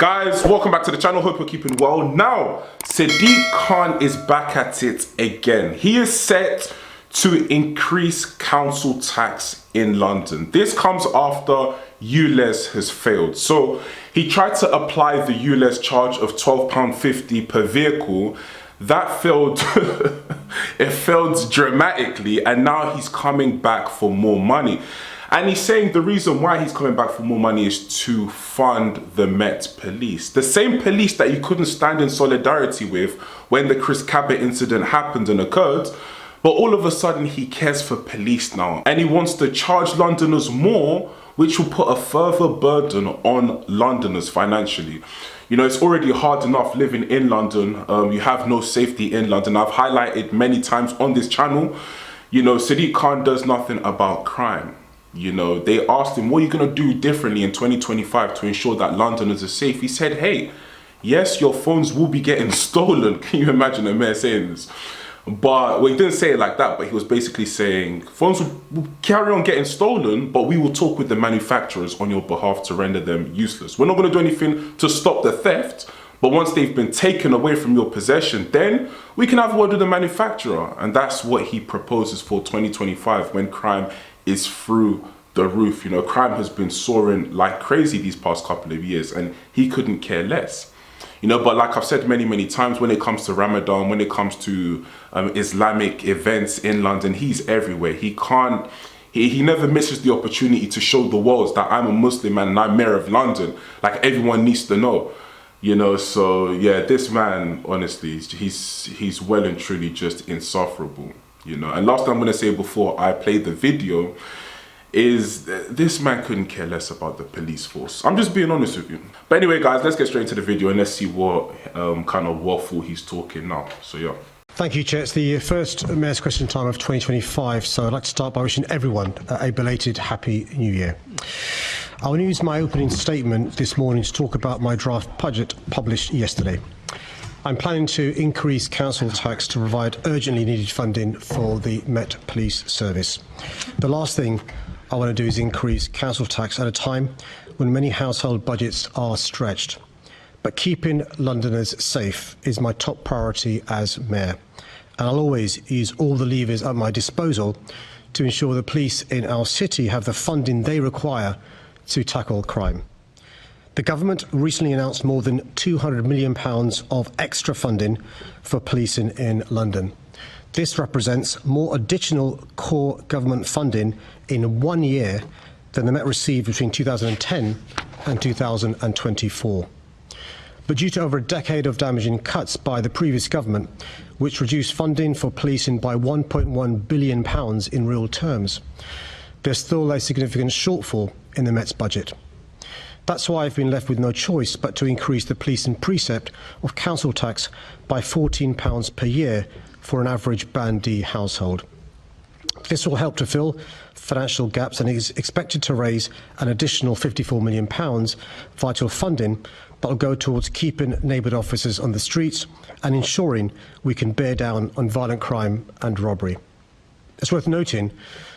Guys, welcome back to the channel. Hope you're keeping well. Now, Sadiq Khan is back at it again. He is set to increase council tax in London. This comes after VOWS has failed. So he tried to apply the VOWS charge of £12.50 per vehicle. That failed. It failed dramatically, and now he's coming back for more money. And he's saying the reason why he's coming back for more money is to fund the Met Police. The same police that you couldn't stand in solidarity with when the Chris Cabot incident happened and occurred. But all of a sudden he cares for police now. And he wants to charge Londoners more, which will put a further burden on Londoners financially. You know, it's already hard enough living in London. You have no safety in London. I've highlighted many times on this channel, you know, Sadiq Khan does nothing about crime. You know, they asked him, what are you going to do differently in 2025 to ensure that Londoners are safe? He said, hey, yes, your phones will be getting stolen. Can you imagine a mayor saying this? But, well, he didn't say it like that, but he was basically saying phones will carry on getting stolen, but we will talk with the manufacturers on your behalf to render them useless. We're not going to do anything to stop the theft, but once they've been taken away from your possession, then we can have a word with the manufacturer. And that's what he proposes for 2025 when crime is through the roof. You know, crime has been soaring like crazy these past couple of years, and he couldn't care less. You know, but like I've said many times, when it comes to Ramadan, when it comes to Islamic events in London, he's everywhere. He never misses the opportunity to show the world that I'm a Muslim and I'm mayor of London. Like, everyone needs to know. You know, so yeah, this man, honestly, he's well and truly just insufferable. You know, and last thing I'm going to say before I play the video is this man couldn't care less about the police force. I'm just being honest with you. But anyway, guys, let's get straight into the video and let's see what kind of waffle he's talking now. So yeah. Thank you, Chair. It's the first Mayor's Question Time of 2025, so I'd like to start by wishing everyone a belated Happy New Year. I will use my opening statement this morning to talk about my draft budget published yesterday. I'm planning to increase council tax to provide urgently needed funding for the Met Police Service. The last thing I want to do is increase council tax at a time when many household budgets are stretched. But keeping Londoners safe is my top priority as mayor, and I'll always use all the levers at my disposal to ensure the police in our city have the funding they require to tackle crime. The government recently announced more than £200 million of extra funding for policing in London. This represents more additional core government funding in 1 year than the Met received between 2010 and 2024. But due to over a decade of damaging cuts by the previous government, which reduced funding for policing by £1.1 billion in real terms, there's still a significant shortfall in the Met's budget. That's why I've been left with no choice but to increase the policing precept of council tax by £14 per year for an average Band D household. This will help to fill financial gaps and is expected to raise an additional £54 million vital funding that will go towards keeping neighbourhood officers on the streets and ensuring we can bear down on violent crime and robbery. It's worth noting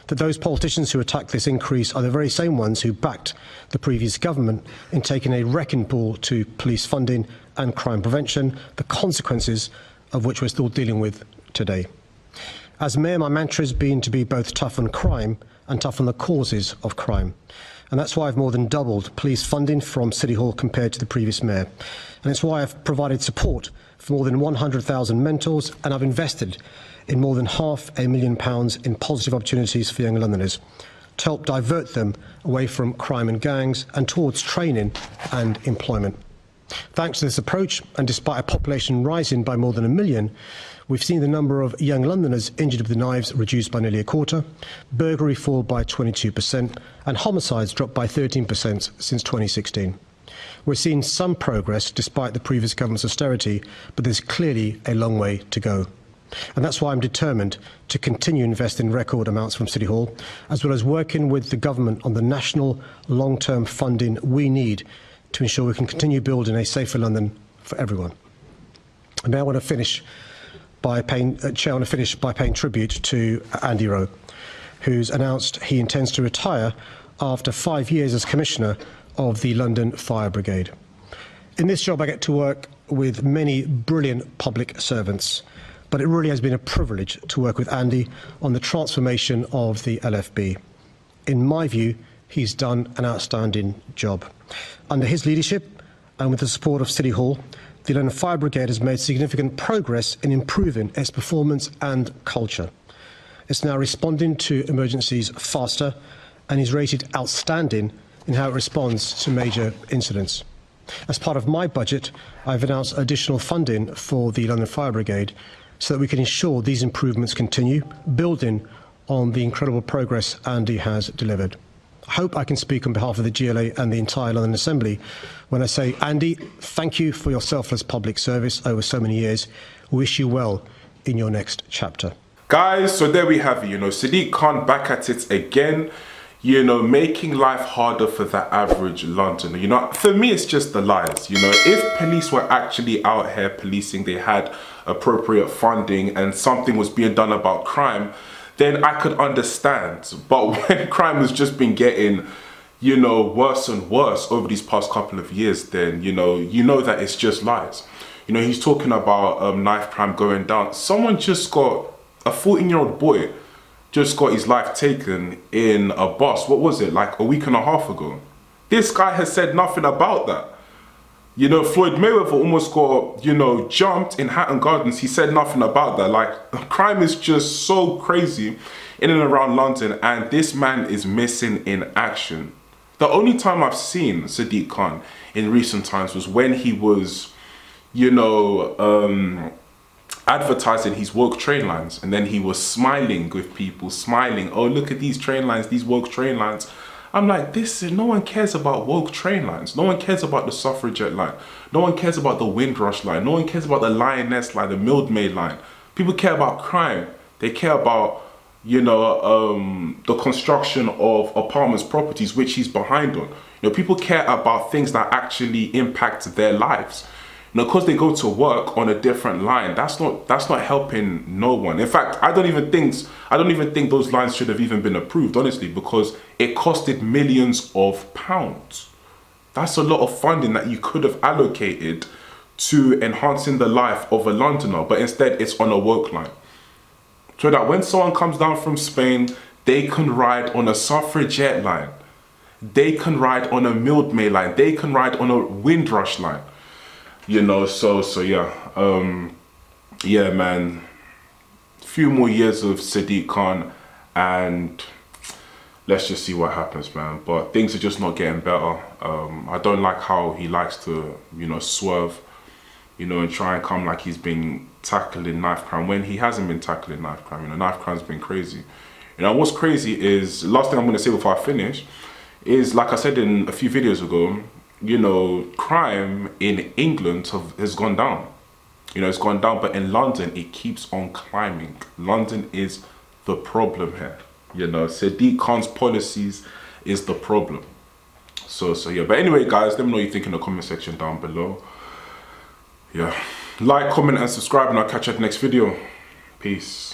that those politicians who attack this increase are the very same ones who backed the previous government in taking a wrecking ball to police funding and crime prevention, the consequences of which we're still dealing with today. As mayor, my mantra has been to be both tough on crime and tough on the causes of crime. And that's why I've more than doubled police funding from City Hall compared to the previous mayor. And it's why I've provided support for more than 100,000 mentors, and I've invested in more than £500,000 in positive opportunities for young Londoners to help divert them away from crime and gangs and towards training and employment. Thanks to this approach, and despite a population rising by more than 1 million, we've seen the number of young Londoners injured with knives reduced by nearly a quarter, burglary fall by 22%, and homicides dropped by 13% since 2016. We're seeing some progress despite the previous government's austerity, but there's clearly a long way to go. And that's why I'm determined to continue investing record amounts from City Hall, as well as working with the government on the national long-term funding we need to ensure we can continue building a safer London for everyone. And now I want to finish by paying tribute to Andy Rowe, who's announced he intends to retire after 5 years as Commissioner of the London Fire Brigade. In this job, I get to work with many brilliant public servants, but it really has been a privilege to work with Andy on the transformation of the LFB. In my view, he's done an outstanding job. Under his leadership and with the support of City Hall, the London Fire Brigade has made significant progress in improving its performance and culture. It's now responding to emergencies faster and is rated outstanding in how it responds to major incidents. As part of my budget, I've announced additional funding for the London Fire Brigade so that we can ensure these improvements continue, building on the incredible progress Andy has delivered. I hope I can speak on behalf of the GLA and the entire London Assembly when I say, Andy, thank you for your selfless public service over so many years. We wish you well in your next chapter. Guys, so there we have it, Sadiq Khan back at it again, making life harder for the average Londoner. For me, it's just the lies. If police were actually out here policing, they had appropriate funding and something was being done about crime, then I could understand. But when crime has just been getting, worse and worse over these past couple of years, then, you know that it's just lies. He's talking about knife crime going down. Someone just got, a 14-year-old boy just got his life taken in a bus. What was it, like a week and a half ago? This guy has said nothing about that. Floyd Mayweather almost got, jumped in Hatton Gardens. He said nothing about that. Like, crime is just so crazy in and around London, and this man is missing in action. The only time I've seen Sadiq Khan in recent times was when he was, advertising his woke train lines, and then he was smiling with people, smiling, oh, look at these train lines, these woke train lines. I'm like, no one cares about woke train lines. No one cares about the suffragette line. No one cares about the Windrush line. No one cares about the Lioness line, the Mildmay line. People care about crime. They care about, the construction of apartments, properties, which he's behind on. People care about things that actually impact their lives. Because they go to work on a different line, that's not helping no one. In fact, I don't even think those lines should have even been approved, honestly, because it costed millions of pounds. That's a lot of funding that you could have allocated to enhancing the life of a Londoner, but instead it's on a woke line. So that when someone comes down from Spain, they can ride on a suffragette line. They can ride on a Mildmay line. They can ride on a Windrush line. So yeah. Yeah, man. Few more years of Sadiq Khan and let's just see what happens, man. But things are just not getting better. I don't like how he likes to, swerve, and try and come like he's been tackling knife crime when he hasn't been tackling knife crime. Knife crime's been crazy. What's crazy is, last thing I'm going to say before I finish, is like I said in a few videos ago, crime in England has gone down. It's gone down, but in London, it keeps on climbing. London is the problem here. Sadiq Khan's policies is the problem. So yeah. But anyway, guys, let me know what you think in the comment section down below. Yeah. Like, comment, and subscribe, and I'll catch you at the next video. Peace.